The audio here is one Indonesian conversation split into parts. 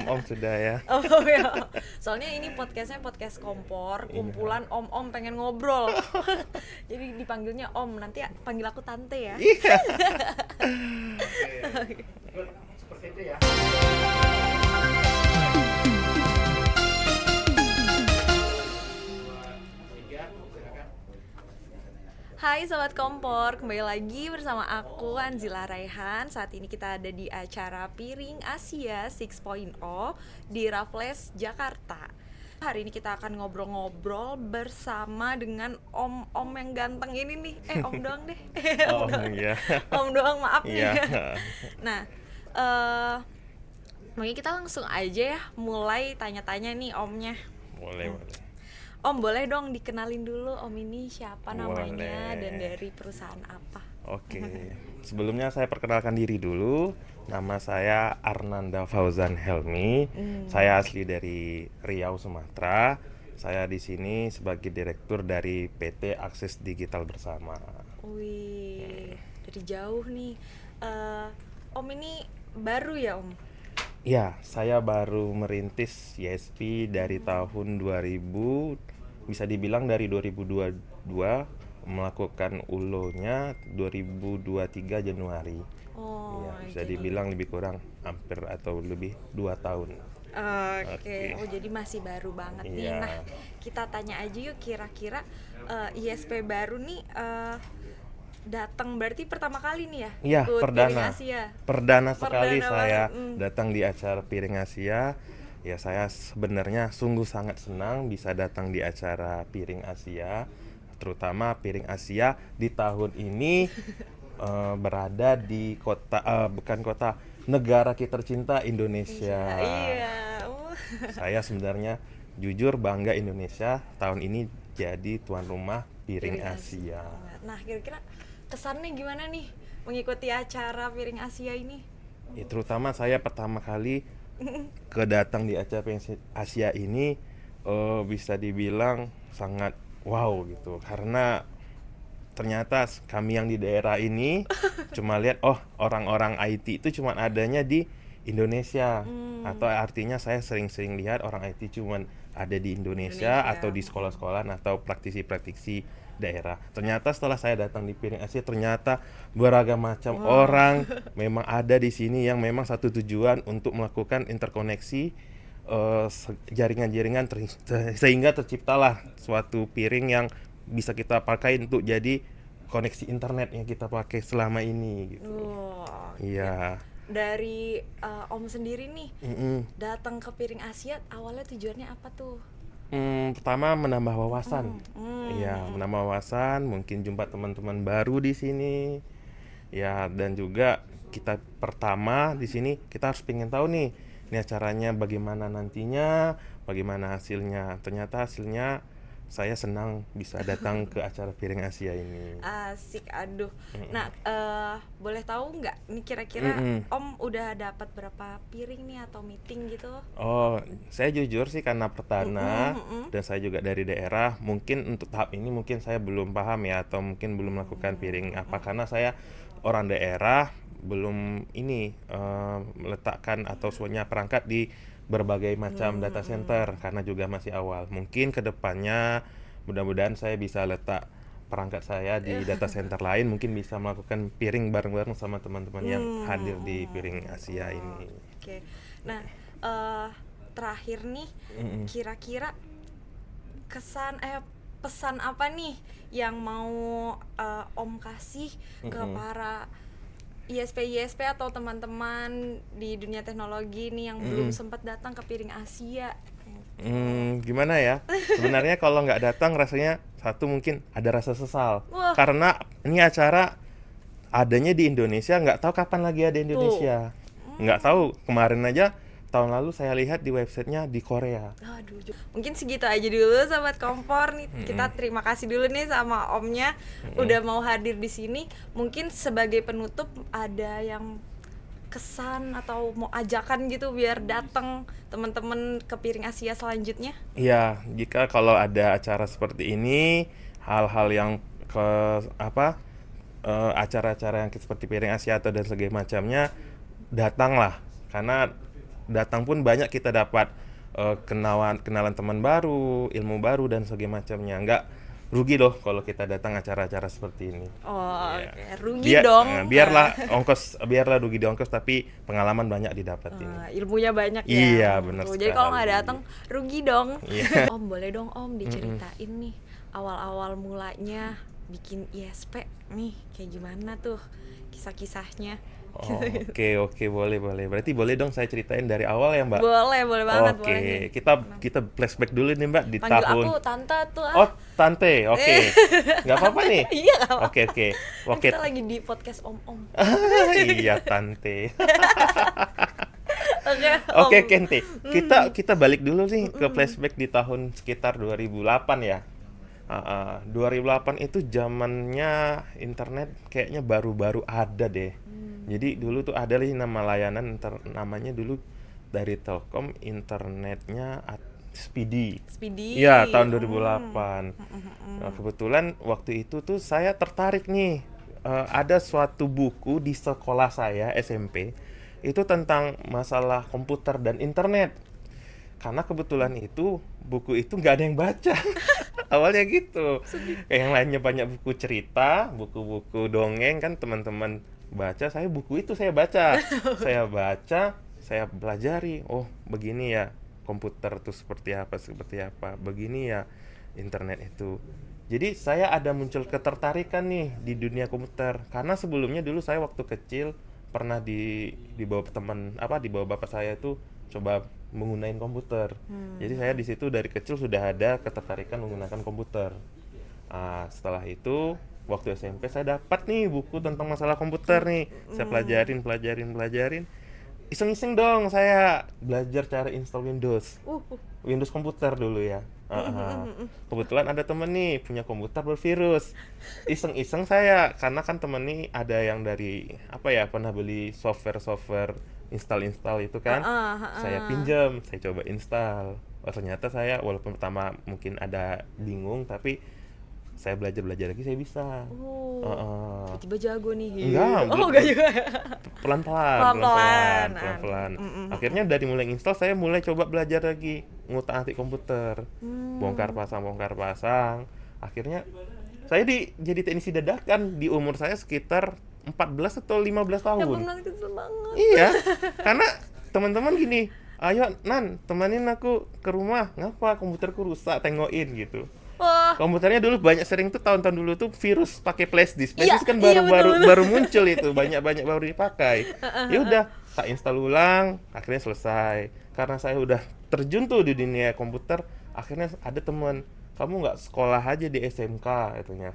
om sudah ya. Oh ya, soalnya ini podcastnya podcast kompor, kumpulan om-om pengen ngobrol. Jadi dipanggilnya om, nanti panggil aku tante ya. Iya. Seperti itu ya. Hai Sobat Kompor, kembali lagi bersama aku Anzila Raihan. Saat ini kita ada di acara Piring Asia 6.0 di Raffles, Jakarta. Hari ini kita akan ngobrol-ngobrol bersama dengan om-om yang ganteng ini nih. Om doang deh. Oh iya. Om doang, maaf nih. Iya. Nah, mungkin kita langsung aja ya mulai tanya-tanya nih omnya. Boleh. Om, boleh dong dikenalin dulu om ini siapa namanya Boleh. dan dari perusahaan apa? Oke. Sebelumnya saya perkenalkan diri dulu. Nama saya Arnanda Fauzan Helmi. Saya asli dari Riau, Sumatera. Saya di sini sebagai direktur dari PT Akses Digital Bersama. Wih, dari jauh nih. Om ini baru ya om? Ya, saya baru merintis YSP dari tahun 2000, bisa dibilang dari 2022, melakukan ULO-nya 2023 Januari. Oh, Ya, bisa jadi dibilang lebih kurang hampir atau lebih 2 tahun. Oke. Oh jadi masih baru banget nih. Iya. Nah, kita tanya aja yuk kira-kira ISP baru nih datang berarti pertama kali nih ya? Iya, ikut perdana. Piring Asia. Perdana sekali Perdana saya banget, datang di acara Piring Asia. Ya, saya sebenarnya sungguh sangat senang bisa datang di acara Piring Asia, terutama Piring Asia di tahun ini berada di negara kita tercinta Indonesia. Iya. Saya sebenarnya jujur bangga Indonesia tahun ini jadi tuan rumah Piring Asia. Nah, kira-kira kesannya gimana nih mengikuti acara Piring Asia ini? Ya, terutama saya pertama kali kedatang di acara Piring Asia ini bisa dibilang sangat wow gitu, karena ternyata kami yang di daerah ini cuma lihat orang-orang IT itu cuma adanya di Indonesia, atau artinya saya sering-sering lihat orang IT cuma ada di Indonesia atau di sekolah-sekolah atau praktisi-praktisi daerah. Ternyata setelah saya datang di Piring Asia, ternyata beragam macam orang memang ada di sini yang memang satu tujuan untuk melakukan interkoneksi jaringan-jaringan sehingga terciptalah suatu piring yang bisa kita pakai untuk jadi koneksi internet yang kita pakai selama ini gitu. Iya. Dari om sendiri nih datang ke Piring Asia awalnya tujuannya apa tuh? Pertama menambah wawasan. Iya, menambah wawasan, mungkin jumpa teman-teman baru di sini. Ya, dan juga kita pertama di sini kita harus pengen tahu nih acaranya bagaimana nantinya, bagaimana hasilnya. Ternyata hasilnya saya senang bisa datang ke acara Piring Asia ini. Asik, aduh. Nah, boleh tahu nggak nih kira-kira om udah dapat berapa piring nih atau meeting gitu? Oh, saya jujur sih karena perdana dan saya juga dari daerah, mungkin untuk tahap ini mungkin saya belum paham ya, atau mungkin belum melakukan piring apa, karena saya orang daerah belum ini meletakkan atau punya perangkat di berbagai macam data center karena juga masih awal. Mungkin kedepannya mudah-mudahan saya bisa letak perangkat saya di data center lain, mungkin bisa melakukan piring bareng-bareng sama teman-teman yang hadir di Piring Asia ini. Oke. Nah, terakhir nih kira-kira pesan apa nih yang mau om kasih ke para ISP atau teman-teman di dunia teknologi nih yang belum sempat datang ke Piring Asia? Gimana ya? Sebenarnya kalau nggak datang rasanya satu mungkin ada rasa sesal. Wah. Karena ini acara adanya di Indonesia, nggak tahu kapan lagi ada Indonesia. Nggak tahu, kemarin aja tahun lalu saya lihat di websitenya di Korea. Aduh, mungkin segitu aja dulu Sobat Kompor nih. Kita terima kasih dulu nih sama omnya udah mau hadir di sini. Mungkin sebagai penutup ada yang kesan atau mau ajakan gitu biar datang teman-teman ke Piring Asia selanjutnya? Iya, jika kalau ada acara seperti ini, hal-hal yang acara-acara yang seperti Piring Asia atau dan segala macamnya, datanglah, karena datang pun banyak kita dapat kenalan teman baru, ilmu baru dan segala macamnya. Nggak rugi loh kalau kita datang acara-acara seperti ini. Oh, Iya. oke. Rugi dong. Biarlah rugi di ongkos tapi pengalaman banyak didapetin. Ilmunya banyak ya. Iya, benar Jadi kalau nggak sekali. datang rugi dong. Iya. Om, boleh dong Om diceritain nih awal-awal mulanya bikin ISP nih kayak gimana tuh kisah-kisahnya. Oh, oke, boleh. Berarti boleh dong saya ceritain dari awal ya, Mbak? Boleh banget, Oke, boleh nih. kita flashback dulu nih, Mbak, di Panggil tahun. aku tante tuh Oh, tante, oke. Nggak apa-apa nih? Iya, nggak apa-apa. Oke. Kan kita lagi di podcast Om. Iya, tante. Oke, Oke, Om. Kente. Kita balik dulu nih ke flashback di tahun sekitar 2008 ya. 2008 itu zamannya internet kayaknya baru-baru ada deh. Jadi dulu tuh ada nih nama layanan namanya dulu dari Telkom internetnya Speedy. Speedy. Iya, tahun 2008. Nah, kebetulan waktu itu tuh saya tertarik nih. Ada suatu buku di sekolah saya SMP itu tentang masalah komputer dan internet. Karena kebetulan itu buku itu nggak ada yang baca. Awalnya gitu. Yang lainnya banyak buku cerita, buku-buku dongeng kan teman-teman baca, saya buku itu saya baca. Saya pelajari. Oh, begini ya komputer itu seperti apa. Begini ya internet itu. Jadi saya ada muncul ketertarikan nih di dunia komputer. Karena sebelumnya dulu saya waktu kecil pernah dibawa bapak saya itu coba menggunakan komputer. Jadi saya di situ dari kecil sudah ada ketertarikan menggunakan komputer. Setelah itu waktu SMP saya dapat nih buku tentang masalah komputer nih. Saya pelajarin. Iseng-iseng dong saya belajar cara install Windows komputer dulu ya. Kebetulan ada temen nih punya komputer bervirus. Iseng-iseng saya karena kan temen nih ada yang dari pernah beli software install itu kan. Saya pinjam, saya coba install. Ternyata saya walaupun pertama mungkin ada bingung tapi saya belajar lagi saya bisa. Tiba-tiba jago nih. Enggak juga. Pelan-pelan. Akhirnya dari mulai install saya mulai coba belajar lagi ngutak-atik komputer. Bongkar pasang. Akhirnya saya jadi teknisi dadakan di umur saya sekitar 14 atau 15 tahun. Ya benar kecil banget. Iya. Karena teman-teman gini, "Ayo Nan, temanin aku ke rumah. Ngapa komputerku rusak? Tengokin." gitu. Wah. Komputernya dulu tahun-tahun dulu tuh virus pakai flash disk. Iya, Flash disk kan iya, betul. baru muncul itu, banyak baru dipakai. Ya udah, tak install ulang, akhirnya selesai. Karena saya udah terjun tuh di dunia komputer, akhirnya ada teman, "Kamu nggak sekolah aja di SMK," katanya.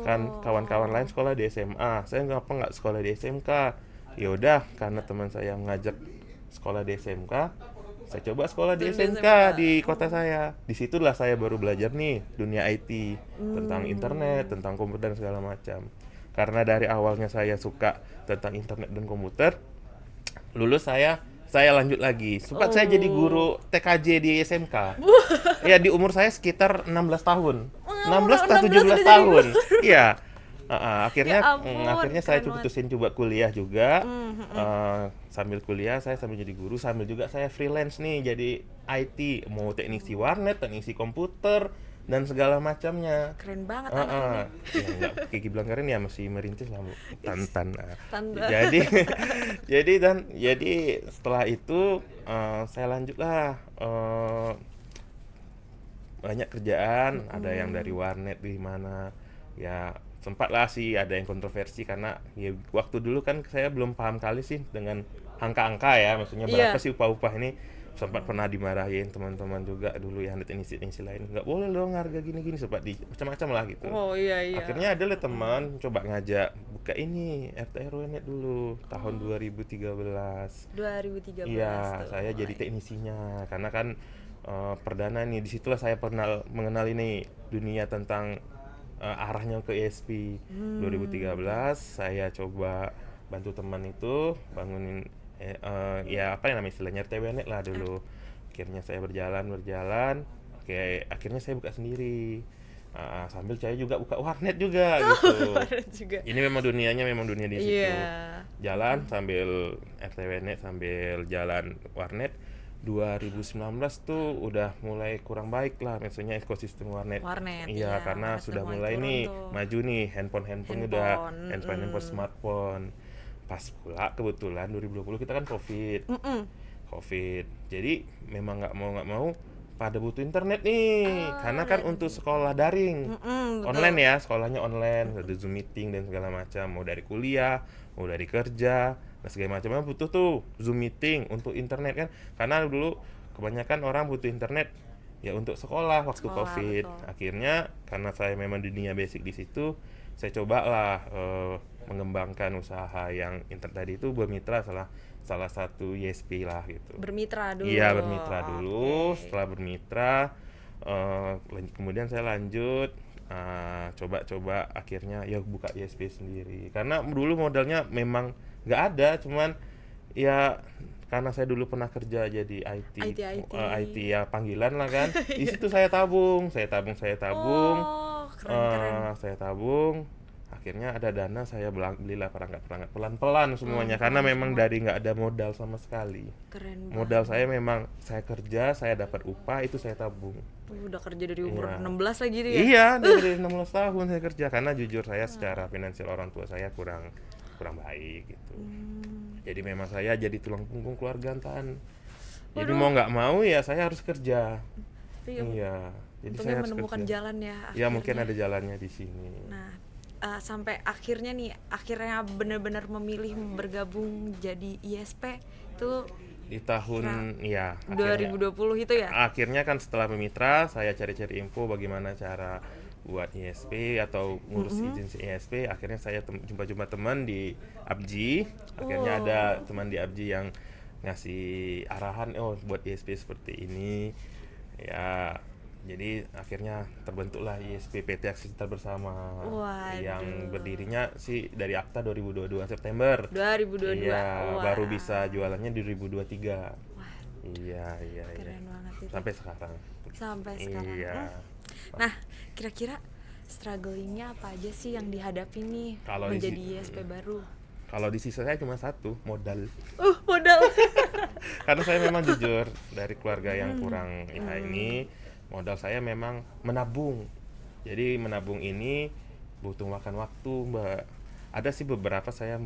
Kan kawan-kawan lain sekolah di SMA, saya nggak sekolah di SMK. Ya udah, karena teman saya mengajak sekolah di SMK, saya coba sekolah di SMK di kota saya. Disitulah saya baru belajar nih dunia IT, tentang internet, tentang komputer dan segala macam. Karena dari awalnya saya suka tentang internet dan komputer, lulus saya lanjut lagi. Sempat saya jadi guru TKJ di SMK. Ya di umur saya sekitar 16 tahun. 16 atau 17 tahun. Iya. Akhirnya Ya ampun, akhirnya saya keren putusin coba kuliah juga. Sambil kuliah saya sambil jadi guru, sambil juga saya freelance nih jadi IT, mau teknisi warnet, teknisi komputer dan segala macamnya. Keren banget anak ini. Ya enggak Kiki bilang keren ya, masih merintis lah Bu. Tantan. Tante. Jadi setelah itu saya lanjutlah banyak kerjaan, ada yang dari warnet di mana ya sempat lah sih ada yang kontroversi karena ya waktu dulu kan saya belum paham kali sih dengan angka-angka ya, maksudnya berapa sih upah-upah ini. Sempat pernah dimarahin teman-teman juga dulu ya, ada teknisi lain, nggak boleh dong harga gini-gini, sempat macam-macam lah gitu. Iya. Akhirnya ada lah teman coba ngajak buka ini RT RW net dulu tahun 2013. 2013 Iya, tuh. saya jadi teknisinya karena kan perdana nih, disitulah saya pernah mengenal ini dunia tentang arahnya ke ESP. 2013 saya coba bantu teman itu bangunin ya apa yang namanya istilahnya RTW net lah dulu. Akhirnya saya berjalan. Oke, akhirnya saya buka sendiri. Sambil saya juga buka warnet juga gitu. Warnet juga. Ini memang dunianya memang dunia di situ. Iya. Jalan sambil RTWnet sambil jalan warnet. 2019 tuh udah mulai kurang baik lah, maksudnya ekosistem warnet. Warnet, Iya, iya, karena warnet sudah udah mulai mulai turun nih tuh. maju nih handphone udah handphone smartphone. Pas pula kebetulan 2020 kita kan COVID. Jadi memang nggak mau pada butuh internet nih, karena kan untuk sekolah daring, betul. online ya, sekolahnya online, ada Zoom meeting dan segala macam, mau dari kuliah, mau dari kerja, dan segala macamnya butuh tuh Zoom meeting untuk internet kan, karena dulu kebanyakan orang butuh internet ya untuk sekolah waktu Sekolah, COVID. betul. Akhirnya karena saya memang dunia basic di situ, saya cobalah mengembangkan usaha yang internet tadi itu bermitra salah satu ISP lah gitu. Bermitra dulu. Iya, bermitra dulu. Oke. Setelah bermitra, kemudian saya lanjut coba-coba akhirnya ya buka ISP sendiri. Karena dulu modalnya memang nggak ada, cuman ya karena saya dulu pernah kerja jadi IT ya panggilan lah kan. Di situ saya tabung. Oh, keren. Saya tabung. Akhirnya ada dana, saya belilah perangkat-perangkat pelan-pelan semuanya, karena memang dari nggak ada modal sama sekali. Keren banget. Modal saya memang saya kerja, saya dapat upah, itu saya tabung. Udah kerja dari umur Iya. 16 lagi gitu ya? Iya, dari 16 tahun saya kerja, karena jujur saya secara finansial orang tua saya kurang baik gitu. Jadi memang saya jadi tulang punggung keluarga Tan. Jadi mau nggak mau ya saya harus kerja. Tapi Iya. Jadi untungnya saya harus menemukan kerja. jalan ya Ya mungkin akhirnya. ada jalannya di sini. Nah, sampai akhirnya benar-benar memilih bergabung jadi ISP itu Di tahun ya 2020 itu ya? akhirnya kan setelah memitra, saya cari-cari info bagaimana cara buat ISP atau ngurus izin si ISP. Akhirnya saya jumpa teman di ABJI. Akhirnya ada teman di ABJI yang ngasih arahan, buat ISP seperti ini ya. Jadi akhirnya terbentuklah ISP PT Aksiata Bersama. Waduh. Yang berdirinya sih dari Akta 2022 September. 2022. Iya, Wah. baru bisa jualannya di 2023. Wah, Iya. keren banget itu. Sampai sekarang. Iya. Nah, kira-kira strugglingnya apa aja sih yang dihadapi nih Kalau di menjadi ISP baru? Kalau di sisi saya cuma satu, modal. Modal. Karena saya memang jujur dari keluarga yang kurang ini, modal saya memang menabung. Jadi menabung ini butuh makan waktu, Mbak. Ada sih beberapa saya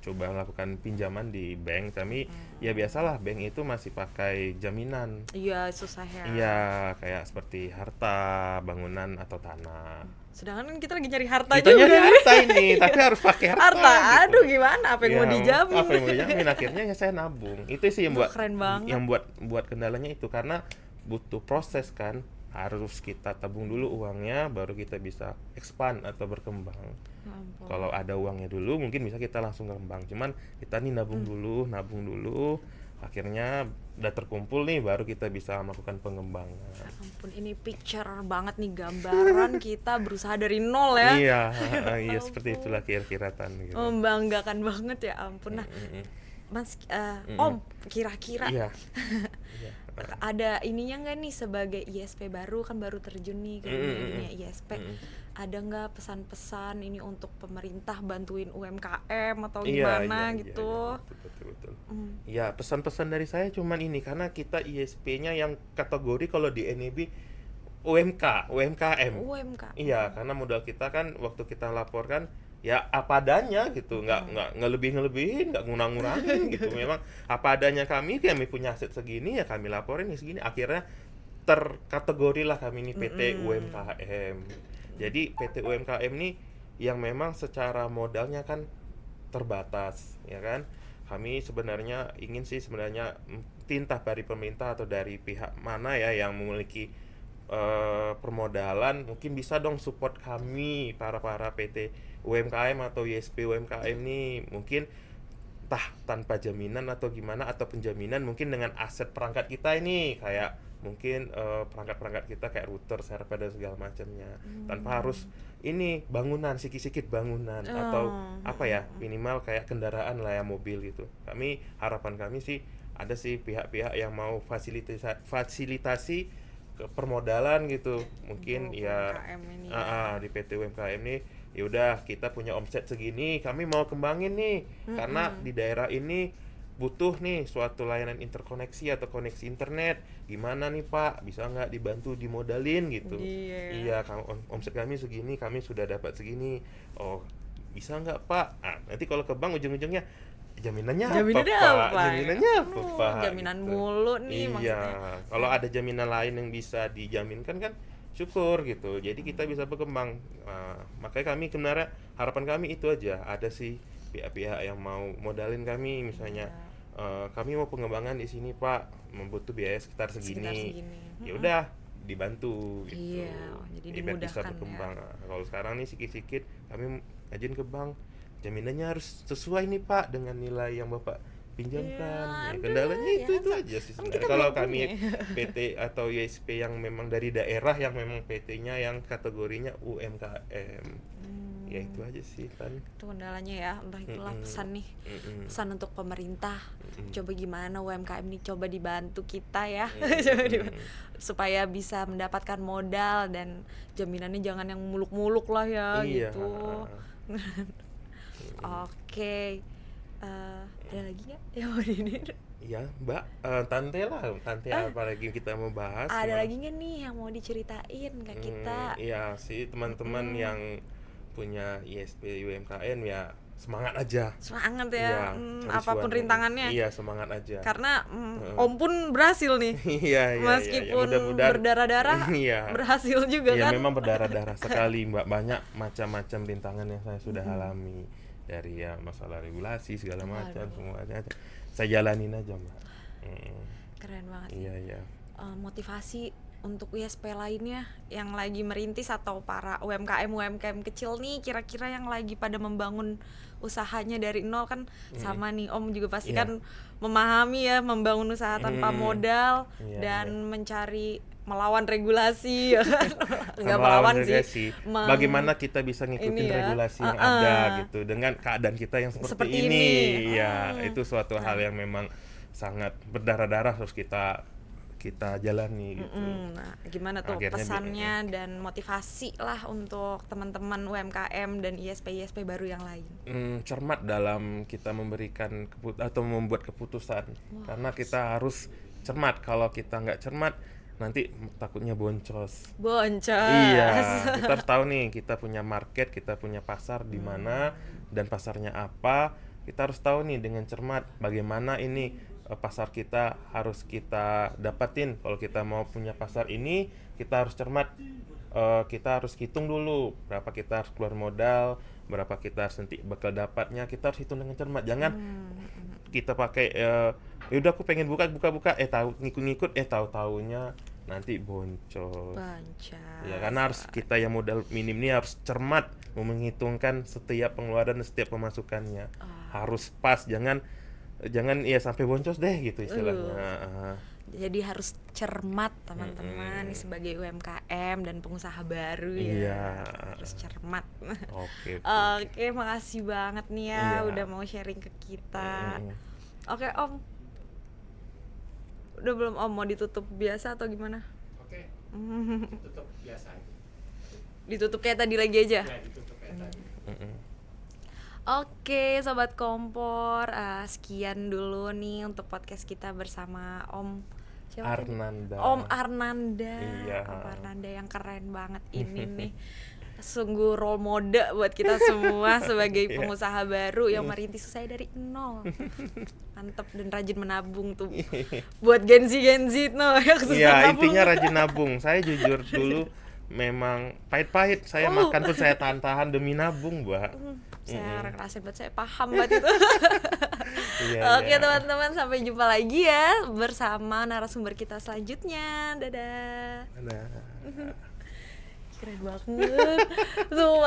coba melakukan pinjaman di bank, tapi ya biasalah bank itu masih pakai jaminan. Iya, susah ya. Iya, kayak seperti harta, bangunan atau tanah. Sedangkan kita lagi nyari harta Kita juga. nyari harta ini, tapi harus pakai harta. gitu. Aduh gimana? Apa yang mau Ya, dijamin? Apa yang mau dijamin? Akhirnya ya saya nabung. Itu sih yang Duh, buat keren banget. yang buat kendalanya itu, karena butuh proses kan. Harus kita tabung dulu uangnya, baru kita bisa expand atau berkembang. Ampun. Kalau ada uangnya dulu mungkin bisa kita langsung kembang. Cuman kita nih nabung dulu. Akhirnya udah terkumpul nih, baru kita bisa melakukan pengembangan. Ampun, ini picture banget nih, gambaran kita berusaha dari nol ya. Iya seperti itulah kira-kira Tan gitu. Membanggakan banget ya ampun. Nah, Mas, Om, kira-kira Iya. ada ininya nggak nih sebagai ISP baru, kan baru terjun nih ke dunia ISP, ada nggak pesan-pesan ini untuk pemerintah bantuin UMKM atau gimana gitu? Betul. Ya pesan-pesan dari saya cuman ini, karena kita ISP-nya yang kategori kalau di NEB UMKM. Iya, karena modal kita kan waktu kita laporkan ya apa adanya gitu, nggak ngelebih-ngelebihin, nggak ngurang-ngurangin gitu. Memang apa adanya kami punya aset segini ya kami laporin ya segini. Akhirnya terkategorilah kami ini PT UMKM. Jadi PT UMKM nih yang memang secara modalnya kan terbatas, ya kan. Kami sebenarnya ingin sih entah dari pemerintah atau dari pihak mana ya yang memiliki permodalan, mungkin bisa dong support kami para PT UMKM atau ISP UMKM nih, mungkin tanpa jaminan atau gimana, atau penjaminan mungkin dengan aset perangkat kita ini, kayak mungkin perangkat-perangkat kita kayak router, server dan segala macamnya, tanpa harus ini bangunan, sikit-sikit bangunan atau apa ya, minimal kayak kendaraan lah ya, mobil gitu. Harapan kami sih ada sih pihak-pihak yang mau fasilitasi ke ke permodalan gitu. Mungkin Untuk ya UMKM ini ya. di PT UMKM ini ya udah kita punya omset segini, kami mau kembangin nih. Karena di daerah ini butuh nih suatu layanan interkoneksi atau koneksi internet. Gimana nih Pak, bisa nggak dibantu dimodalin gitu? Iya. Iya, omset kami segini, kami sudah dapat segini. Oh, bisa nggak Pak? Nanti kalau ke bank ujung-ujungnya jaminannya apa Pak? Jaminannya apa Pak? Jaminan Gitu. mulu nih Iya, maksudnya. kalau ada jaminan lain yang bisa dijaminkan kan syukur gitu. Jadi kita bisa berkembang. Makanya kami sebenarnya harapan kami itu aja. Ada sih pihak-pihak yang mau modalin kami, misalnya kami mau pengembangan di sini Pak, membutuh biaya sekitar segini. Ya udah dibantu gitu. Iya, jadi Biar bisa dimudahkan berkembang. Kalau sekarang nih sikit-sikit kami ajuin ke bank, jaminannya harus sesuai nih Pak dengan nilai yang Bapak pinjamkan. Iya, Kendalanya aduh, itu ya, aja sih kan sebenarnya. kita Kalau belum kami punya. PT atau ISP yang memang dari daerah yang memang PT-nya yang kategorinya UMKM. Ya itu aja sih kan. Itu kendalanya ya, entah itulah pesan nih. Mm-mm. Pesan untuk pemerintah. Mm-mm. Coba gimana UMKM nih, coba dibantu kita ya. Coba supaya bisa mendapatkan modal dan jaminannya jangan yang muluk-muluk lah ya Iya. gitu. Oke. Ada lagi nggak yang mau ini? Ya Mbak, Tante lah, Tante apa lagi kita mau bahas? Ada Mas? lagi nggak nih yang mau diceritain ke kita? Iya sih teman-teman yang punya ISP UMKM ya semangat aja. Semangat ya, Iya, cari apapun cuan. rintangannya. Iya semangat aja. Karena Om pun berhasil nih. Iya, Meskipun mudah-mudahan berdarah-darah, iya. berhasil juga Iya kan. memang berdarah-darah sekali Mbak, banyak macam-macam rintangan yang saya sudah alami, dari ya masalah regulasi segala macam semuanya saya jalanin aja Mbak. Keren banget. Iya iya. Motivasi untuk ISP lainnya yang lagi merintis atau para UMKM kecil nih, kira-kira yang lagi pada membangun usahanya dari nol kan sama nih Om juga pasti Iya. kan memahami ya membangun usaha tanpa modal Iya, dan mencari melawan regulasi ya kan. Nggak Sama melawan regulasi. sih. Bagaimana kita bisa ngikutin Ini ya. regulasi yang ada gitu dengan keadaan kita yang seperti Seperti ini. ini. Ya, itu suatu hal yang memang sangat berdarah-darah harus kita jalani gitu. Nah, gimana tuh Akhirnya pesannya dan motivasi lah untuk teman-teman UMKM dan ISP baru yang lain. Cermat dalam kita memberikan atau membuat keputusan. Karena kita harus cermat. Kalau kita nggak cermat nanti takutnya boncos. Boncos. Iya, kita harus tahu nih kita punya market, kita punya pasar di mana dan pasarnya apa. Kita harus tahu nih dengan cermat bagaimana ini pasar kita harus kita dapatin. Kalau kita mau punya pasar ini, kita harus cermat. Kita harus hitung dulu berapa kita harus keluar modal, berapa kita harus nanti bakal dapatnya. Kita harus hitung dengan cermat. Jangan kita pakai yaudah aku pengen buka, tahu ngikut-ngikut tahu-taunya nanti boncos. Ya karena harus kita yang modal minim ini harus cermat menghitungkan setiap pengeluaran dan setiap pemasukannya. Harus pas, jangan ya sampai boncos deh gitu istilahnya. Jadi harus cermat teman-teman sebagai UMKM dan pengusaha baru ya. Iya. Harus cermat. Oke. Oke, makasih banget nih ya Iya. udah mau sharing ke kita. Oke, Om. Udah belum Om, mau ditutup biasa atau gimana? Oke, tutup biasa. Ditutup kayak tadi lagi aja. Ya, ditutup kayak tadi. Oke, Sobat Kompor, sekian dulu nih untuk podcast kita bersama Om siapa tadi? Arnanda. Om Arnanda. Iya. Om Arnanda yang keren banget ini nih. Sungguh role model buat kita semua sebagai pengusaha baru yang merintis usaha dari nol. Mantep dan rajin menabung tuh. Buat Gen Z no yang susah Iya, nabung. intinya rajin nabung. Saya jujur dulu memang pahit-pahit saya makan pun saya tahan-tahan demi nabung, Mbak. Saya ngerasain banget, saya paham banget itu. Iya, Oke iya. teman-teman, sampai jumpa lagi ya bersama narasumber kita selanjutnya. Dadah. Nah. Keren banget. Tuh.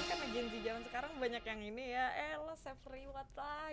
Kan agensi zaman sekarang banyak yang ini ya. Lo save reward lah.